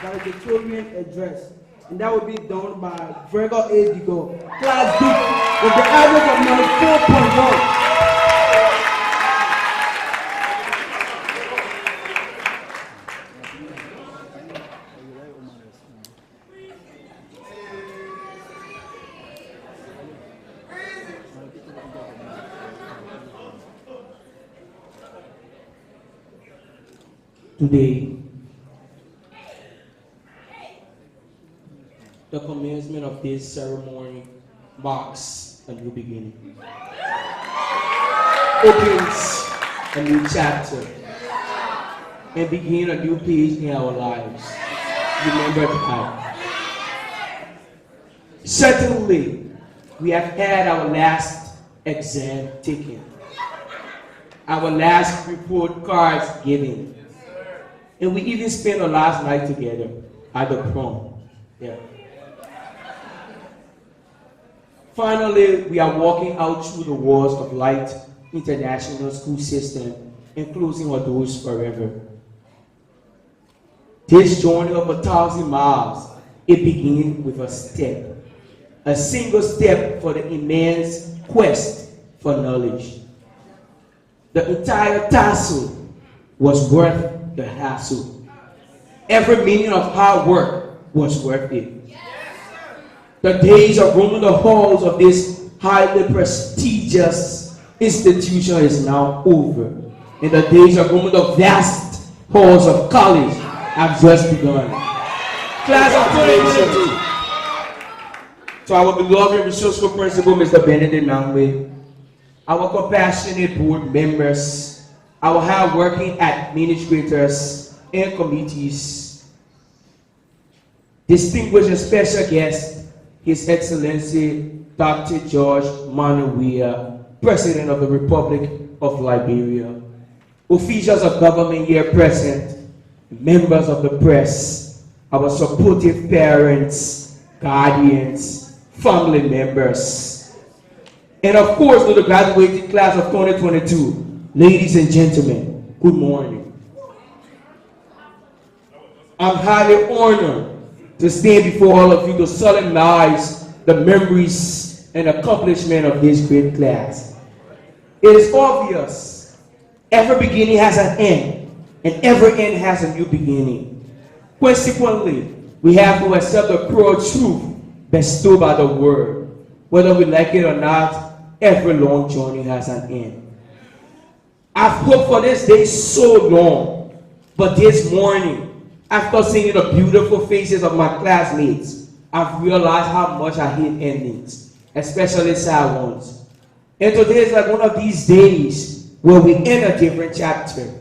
valedictorian address, and that will be done by Verger Class B, with the average of number 4.1. Today, the commencement of this ceremony marks a new beginning, opens a new chapter, and begin a new page in our lives. Remember that. Certainly, we have had our last exam taken, our last report cards given, and we even spent our last night together at the prom. Yeah. Finally, we are walking out through the walls of Light International School System and closing our doors forever. This journey of 1,000 miles, it begins with a step, a single step for the immense quest for knowledge. The entire tassel was worth the hassle. Every minute of hard work was worth it. The days of roaming the halls of this highly prestigious institution is now over, and the days of roaming the vast halls of college have just begun. Class of 2022. To our beloved resourceful principal, Mr. Benedict Nangwe, our compassionate board members, our hard-working administrators and committees, distinguished and special guest, His Excellency Dr. George Manuia, President of the Republic of Liberia, officials of government here present, members of the press, our supportive parents, guardians, family members, and of course to the graduating class of 2022. Ladies and gentlemen, good morning. I'm highly honored to stand before all of you to solemnize the memories and accomplishment of this great class. It is obvious every beginning has an end, and every end has a new beginning. Consequently, we have to accept the cruel truth bestowed by the word. Whether we like it or not, every long journey has an end. I've hoped for this day so long, but this morning, after seeing the beautiful faces of my classmates, I've realized how much I hate endings, especially sad ones. And today is like one of these days where we end a different chapter.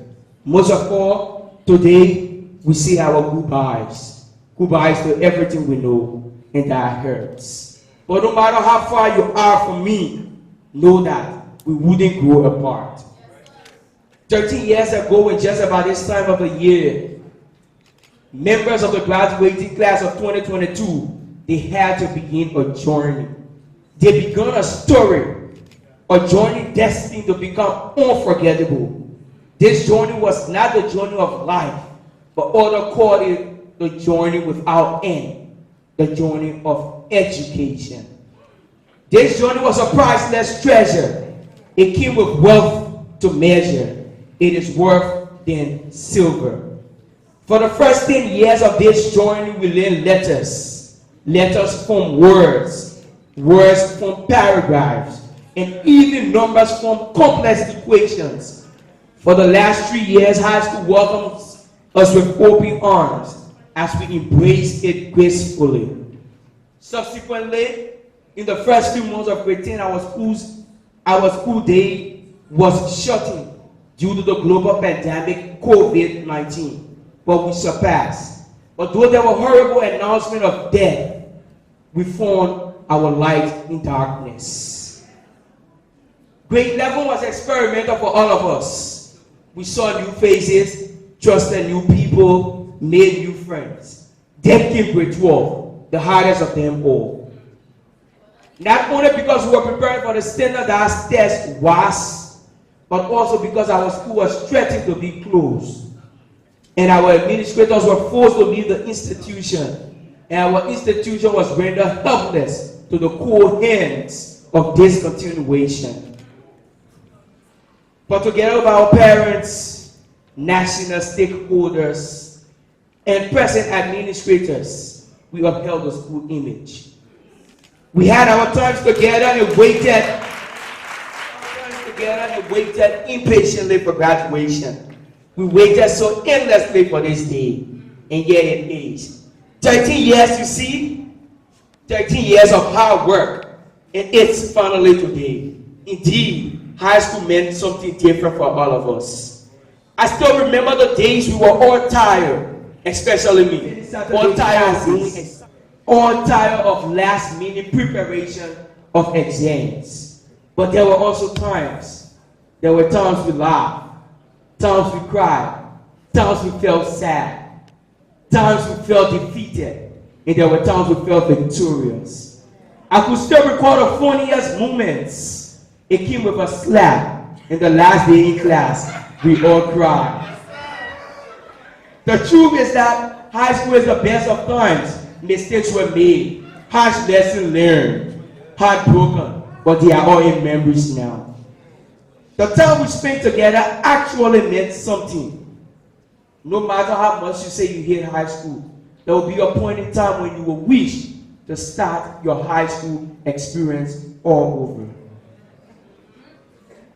Most of all, today we say our goodbyes. Goodbyes to everything we know, and that hurts. But no matter how far you are from me, know that we wouldn't grow apart. 13 years ago, and just about this time of the year, members of the graduating class of 2022, they had to begin a journey. They began a story, a journey destined to become unforgettable. This journey was not the journey of life, but others call it the journey without end, the journey of education. This journey was a priceless treasure. It came with wealth to measure. It is worth than silver. For the first 10 years of this journey, we learned letters. Letters from words. Words from paragraphs. And even numbers from complex equations. For the last 3 years, high school welcomes us with open arms as we embrace it gracefully. Subsequently, in the first few months of grade 10, our school day was shortened due to the global pandemic COVID-19, but we surpassed. But though there were horrible announcements of death, we found our light in darkness. Grade 11 was experimental for all of us. We saw new faces, trusted new people, made new friends. Then came grade 12, the hardest of them all. Not only because we were preparing for the standardized test was, but also because our school was threatened to be closed. And our administrators were forced to leave the institution. And our institution was rendered helpless to the cold hands of discontinuation. But together with our parents, national stakeholders, and present administrators, we upheld the school image. We had our times together and waited impatiently for graduation. We waited so endlessly for this day, and yet it is. 13 years, you see? 13 years of hard work, and it's finally today. Indeed, high school meant something different for all of us. I still remember the days we were all tired, especially me. All tired of last-minute preparation of exams. But there were also times. There were times we laughed, times we cried, times we felt sad, times we felt defeated, and there were times we felt victorious. I could still recall the funniest moments. It came with a slap, and the last day in class, we all cried. The truth is that high school is the best of times. Mistakes were made, harsh lessons learned, heartbroken, but they are all in memories now. The time we spent together actually meant something. No matter how much you say you hate high school, there will be a point in time when you will wish to start your high school experience all over.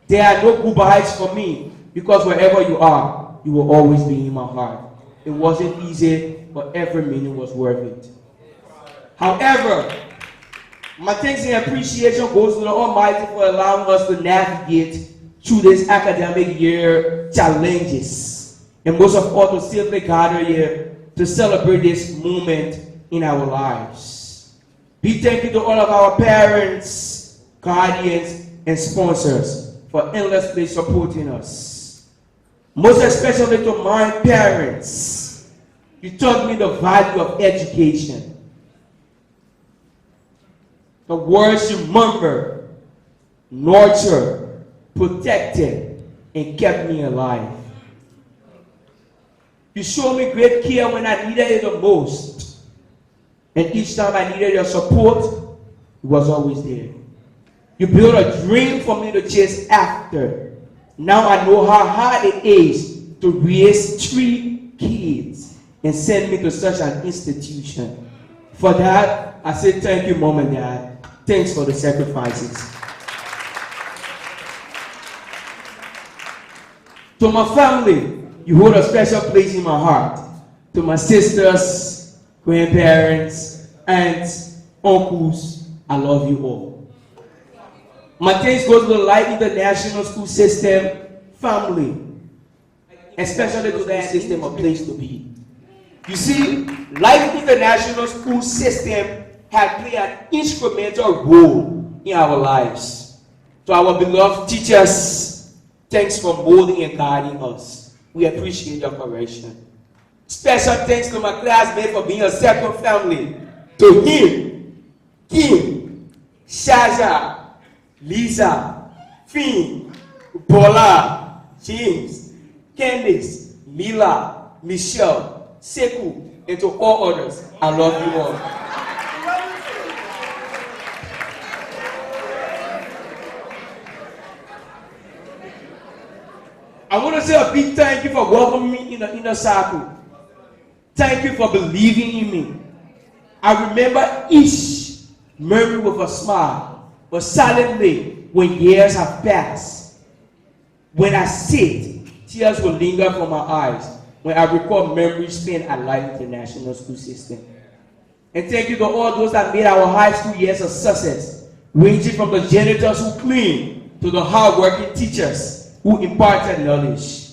There are no goodbyes for me, because wherever you are, you will always be in my heart. It wasn't easy, but every minute was worth it. However, my thanks and appreciation goes to the Almighty for allowing us to navigate through this academic year challenges, and most of all to safely gather here to celebrate this moment in our lives. Big thank you to all of our parents, guardians, and sponsors for endlessly supporting us. Most especially to my parents. You taught me the value of education. The words you remembered, nurtured, protected, and kept me alive. You showed me great care when I needed it the most. And each time I needed your support, it was always there. You built a dream for me to chase after. Now I know how hard it is to raise 3 kids and send me to such an institution. For that, I say thank you, Mom and Dad. Thanks for the sacrifices. To my family, you hold a special place in my heart. To my sisters, grandparents, aunts, uncles, I love you all. My thanks go to the Light International School System family, especially to that system, a place to be. You see, Light International School System has played an instrumental role in our lives. To our beloved teachers, thanks for molding and guiding us. We appreciate your correction. Special thanks to my classmates for being a second family. To him, Kim, Shaja, Lisa, Finn, Paula, James, Candice, Mila, Michelle, Seku, and to all others, I love you all. I want to say a big thank you for welcoming me in the inner circle. Thank you for believing in me. I remember each memory with a smile, but silently, when years have passed, when I sit, tears will linger from my eyes when I recall memories spent at Light International School System. And thank you to all those that made our high school years a success, ranging from the janitors who cleaned to the hardworking teachers who imparted knowledge.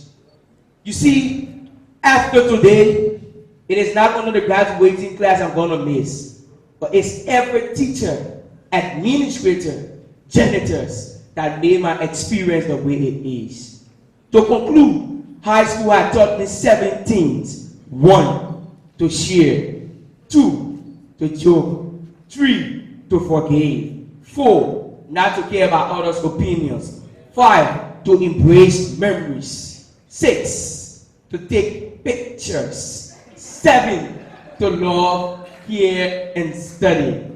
You see, after today, it is not only the graduating class I'm going to miss, but it's every teacher, administrator, janitors that made my experience the way it is. To conclude, high school had taught me 7 things. 1, to share. 2, to joke. 3, to forgive. 4, not to care about others' opinions. 5, to embrace memories. 6, to take pictures. 7, to love, care, and study.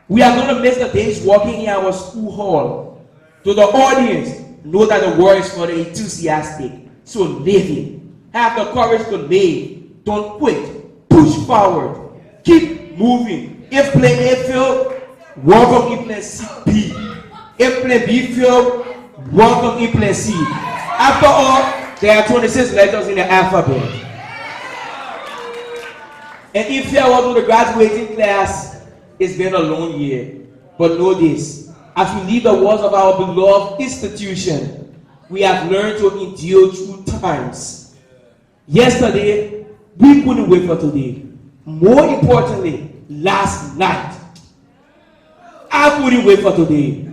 We are going to miss the days walking in our school hall. To the audience, know that the world is for the enthusiastic. So live it. Have the courage to live. Don't quit. Push forward. Keep moving. If plan A failed, welcome in plan C, B. If plan B failed, welcome in plan C. After all, there are 26 letters in the alphabet. And if you was to the graduating class, it's been a long year. But know this, as we leave the walls of our beloved institution, we have learned to endure through times. Yesterday, we couldn't wait for today. More importantly, last night, I couldn't wait for today.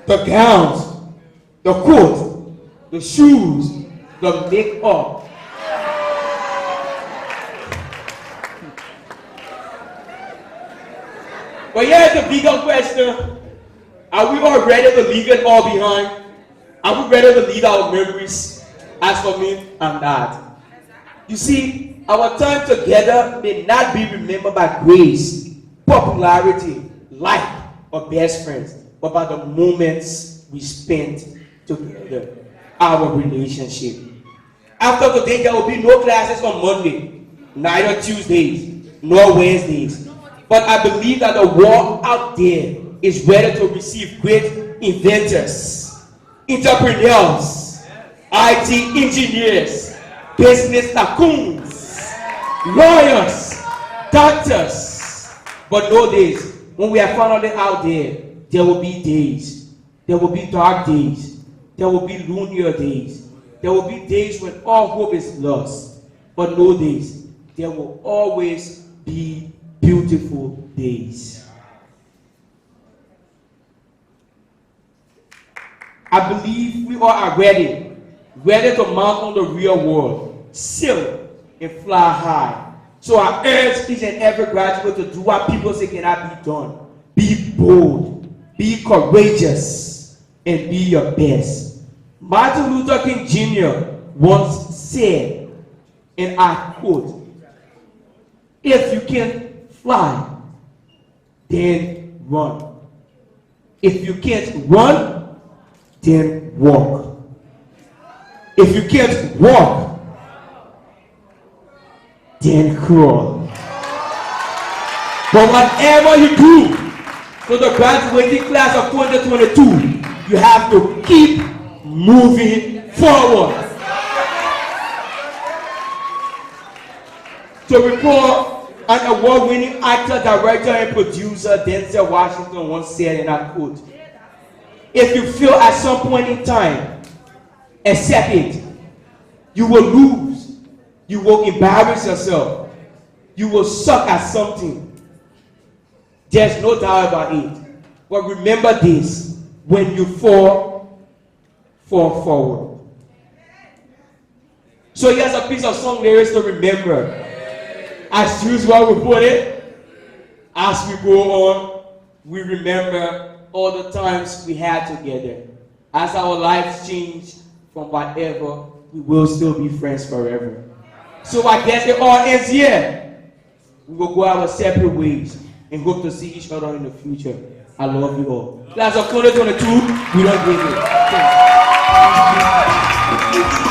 The gowns, the coat, the shoes, the makeup. But here's the bigger question. Are we all ready to leave it all behind? Are we ready to leave our memories? As for me, I'm not. You see, our time together may not be remembered by grace, popularity, like, or best friends, but by the moments we spent together, our relationship. After today, there will be no classes on Monday, neither Tuesdays, nor Wednesdays. But I believe that the world out there is ready to receive great inventors, entrepreneurs, IT engineers, business tycoons, lawyers, doctors. But know this, when we are finally out there, there will be days, there will be dark days, there will be lunar days, there will be days when all hope is lost. But know this, there will always be beautiful days. I believe we all are ready to mount on the real world, sail and fly high. So I urge each and every graduate to do what people say cannot be done. Be bold, be courageous, and be your best. Martin Luther King Jr. once said, and I quote, "If you can't fly, then run. If you can't run, then walk. If you can't walk, then crawl." But whatever you do for the graduating class of 2022, you have to keep moving forward. To recall, an award-winning actor, director, and producer, Denzel Washington, once said, and I quote, "If you feel at some point in time, accept it. You will lose. You will embarrass yourself. You will suck at something. There's no doubt about it. But remember this, when you fall forward." So here's a piece of song lyrics to remember. As usual, we put it, as we go on, we remember all the times we had together. As our lives change from whatever, we will still be friends forever. So I guess it all ends here. We will go our separate ways and hope to see each other in the future. I love you all. Class of 2022, we don't give it.